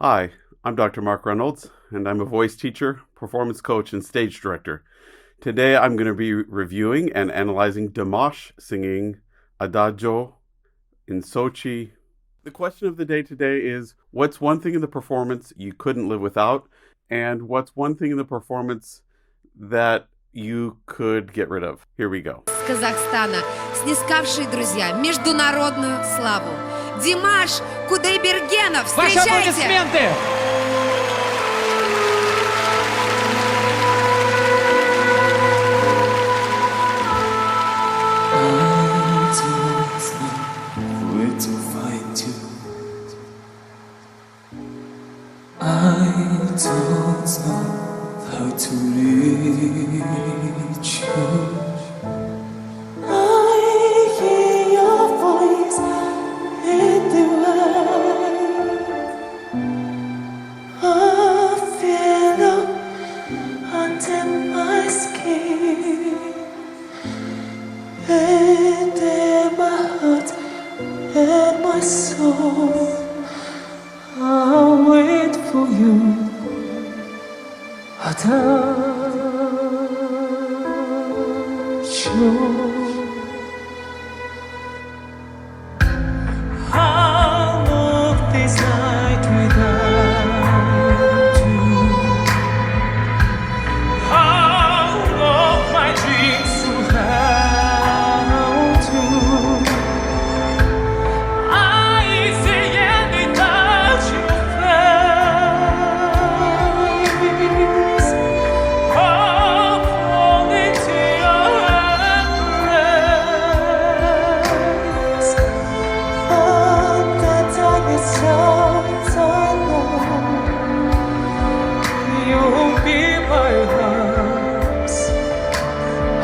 Hi, I'm Dr. Marc Reynolds, and I'm a voice teacher, performance coach, and stage director. Today I'm going to be reviewing and analyzing Dimash singing Adagio in Sochi. The question of the day today is, what's one thing in the performance you couldn't live without? And what's one thing in the performance that you could get rid of? Here we go. С Казахстана, снискавший, друзья, международную славу. Димаш Кудайбергенов, Ваши встречайте! аплодисменты! I don't know how to reach you. I hear your voice in the wind. I feel you under my skin, and in my heart and my soul. I'll wait for you. Adagio. I'll move this night without you. I'll walk my dreams without you. I see any touch your face. I'll fall into your embrace. But the time is short, I know you'll be my arms.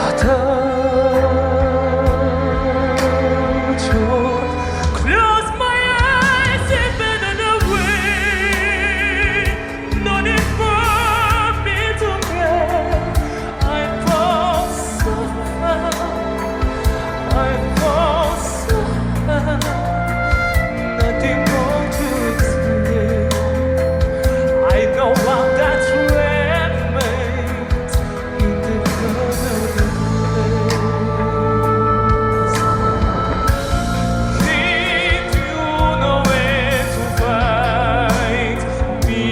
Adagio. Close my eyes and then away. No need for me to pray. I fall so far. I fall so far. Nothing more to explain. I know all that's remains in the covered place. If you know where to find me,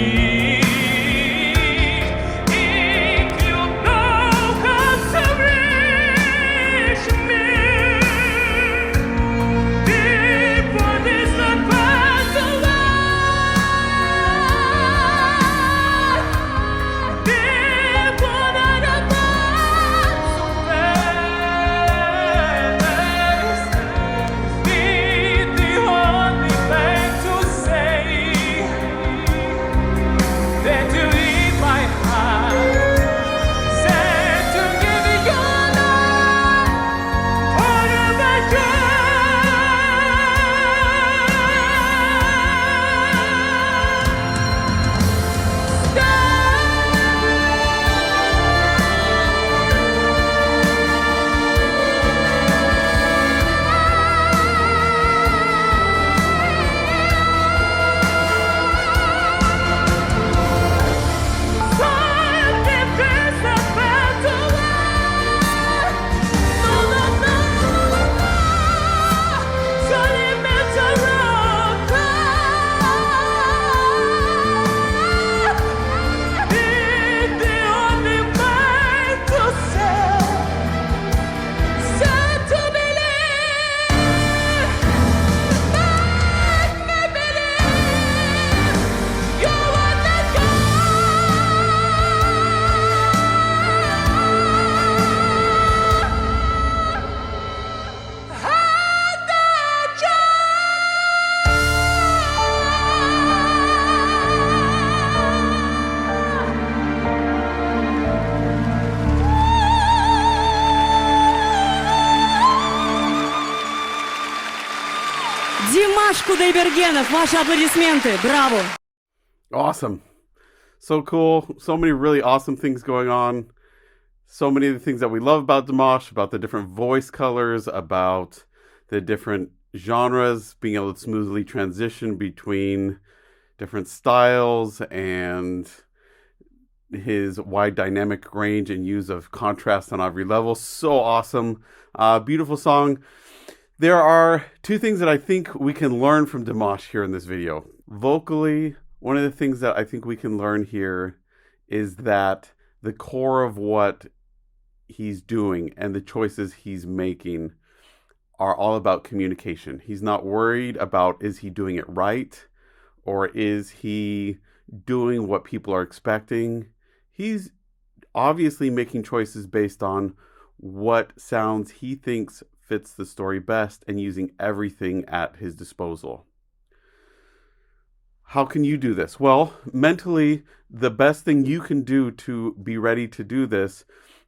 if you know how to reach me, before this night passes away, before that I be the only thing to say that you in my heart, said to give me your love forever Димаш Кудайбергенов, ваши аплодисменты, браво! Awesome. So cool. So many really awesome things going on. So many of the things that we love about Dimash, about the different voice colors, about the different genres, being able to smoothly transition between different styles and his wide dynamic range and use of contrast on every level. So awesome. Beautiful song. There are two things that I think we can learn from Dimash here in this video. Vocally, one of the things that I think we can learn here is that the core of what he's doing and the choices he's making are all about communication. He's not worried about, is he doing it right? Or is he doing what people are expecting? He's obviously making choices based on what sounds he thinks fits the story best and using everything at his disposal. How can you do this? Well, mentally, the best thing you can do to be ready to do this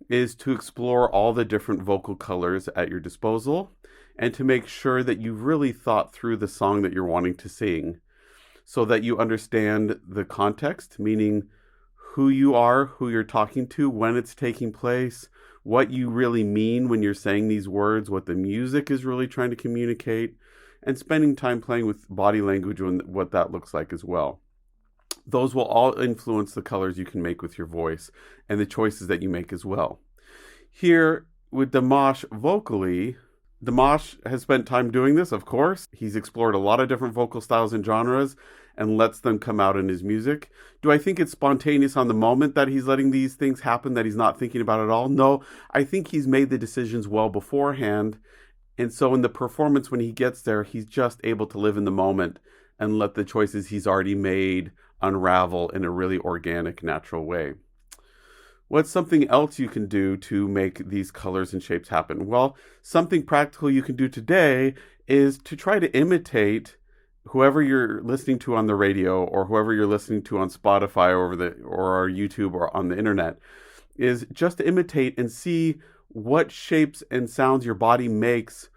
is to explore all the different vocal colors at your disposal and to make sure that you've really thought through the song that you're wanting to sing so that you understand the context, meaning who you are, who you're talking to, when it's taking place, what you really mean when you're saying these words, what the music is really trying to communicate, and spending time playing with body language and what that looks like as well. Those will all influence the colors you can make with your voice and the choices that you make as well. Here with Dimash vocally, Dimash has spent time doing this, of course. He's explored a lot of different vocal styles and genres and lets them come out in his music. Do I think it's spontaneous on the moment that he's letting these things happen, that he's not thinking about it at all? No, I think he's made the decisions well beforehand. And so in the performance, when he gets there, he's just able to live in the moment and let the choices he's already made unravel in a really organic, natural way. What's something else you can do to make these colors and shapes happen? Well, something practical you can do today is to try to imitate whoever you're listening to on the radio or whoever you're listening to on Spotify or YouTube or on the internet, is just to imitate and see what shapes and sounds your body makes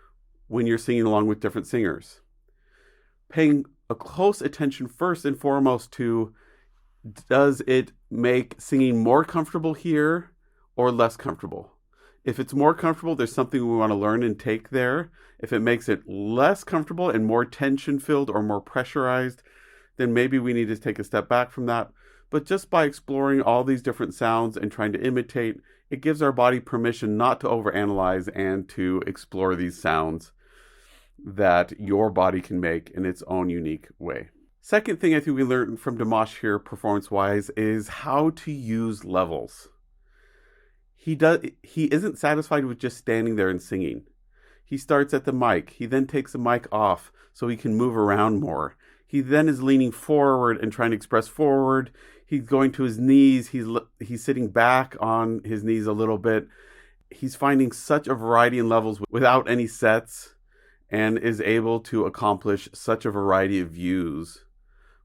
when you're singing along with different singers. Paying a close attention first and foremost to, does it make singing more comfortable here or less comfortable? If it's more comfortable, there's something we want to learn and take there. If it makes it less comfortable and more tension-filled or more pressurized, then maybe we need to take a step back from that. But just by exploring all these different sounds and trying to imitate, it gives our body permission not to overanalyze and to explore these sounds that your body can make in its own unique way. Second thing I think we learned from Dimash here, performance-wise, is how to use levels. He isn't satisfied with just standing there and singing. He starts at the mic. He then takes the mic off so he can move around more. He then is leaning forward and trying to express forward. He's going to his knees. He's sitting back on his knees a little bit. He's finding such a variety in levels without any sets and is able to accomplish such a variety of views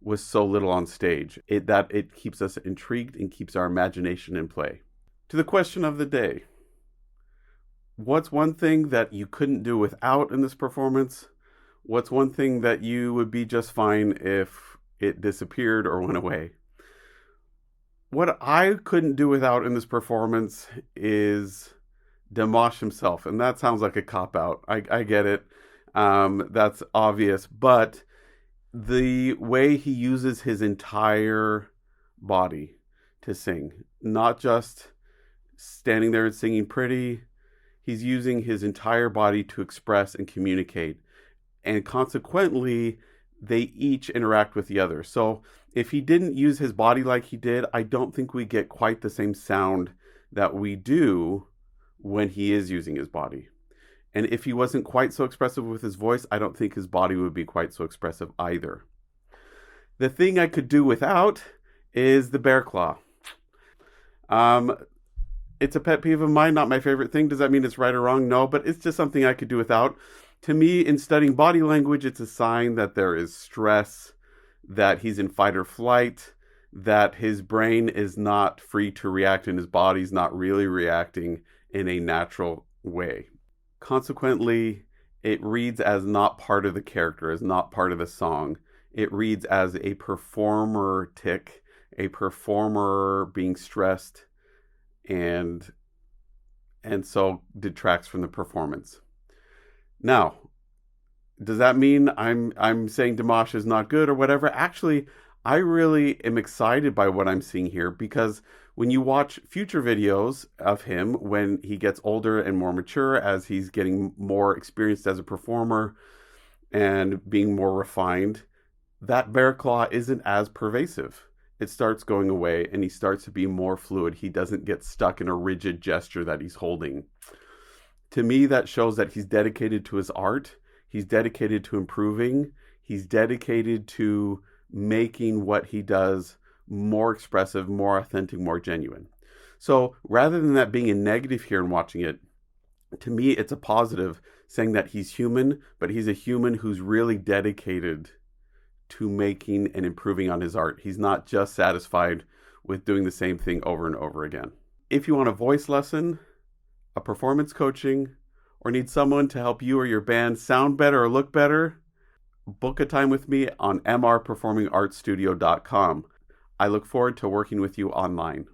with so little on stage. It keeps us intrigued and keeps our imagination in play. To the question of the day, what's one thing that you couldn't do without in this performance? What's one thing that you would be just fine if it disappeared or went away? What I couldn't do without in this performance is Dimash himself. And that sounds like a cop-out. I get it. That's obvious. But the way he uses his entire body to sing, not just standing there and singing pretty, he's using his entire body to express and communicate. And consequently, they each interact with the other. So if he didn't use his body like he did, I don't think we get quite the same sound that we do when he is using his body. And if he wasn't quite so expressive with his voice, I don't think his body would be quite so expressive either. The thing I could do without is the bear claw. It's a pet peeve of mine, not my favorite thing. Does that mean it's right or wrong? No, but it's just something I could do without. To me, in studying body language, it's a sign that there is stress, that he's in fight or flight, that his brain is not free to react and his body's not really reacting in a natural way. Consequently, it reads as not part of the character, as not part of the song. It reads as a performer tick, a performer being stressed, and so detracts from the performance. Now, does that mean I'm saying Dimash is not good or whatever? Actually, I really am excited by what I'm seeing here because when you watch future videos of him when he gets older and more mature, as he's getting more experienced as a performer and being more refined, that bear claw isn't as pervasive. It starts going away and he starts to be more fluid. He doesn't get stuck in a rigid gesture that he's holding. To me, that shows that he's dedicated to his art. He's dedicated to improving. He's dedicated to making what he does more expressive, more authentic, more genuine. So rather than that being a negative here and watching it, to me, it's a positive, saying that he's human, but he's a human who's really dedicated to making and improving on his art. He's not just satisfied with doing the same thing over and over again. If you want a voice lesson, a performance coaching, or need someone to help you or your band sound better or look better, book a time with me on mrperformingartstudio.com. I look forward to working with you online.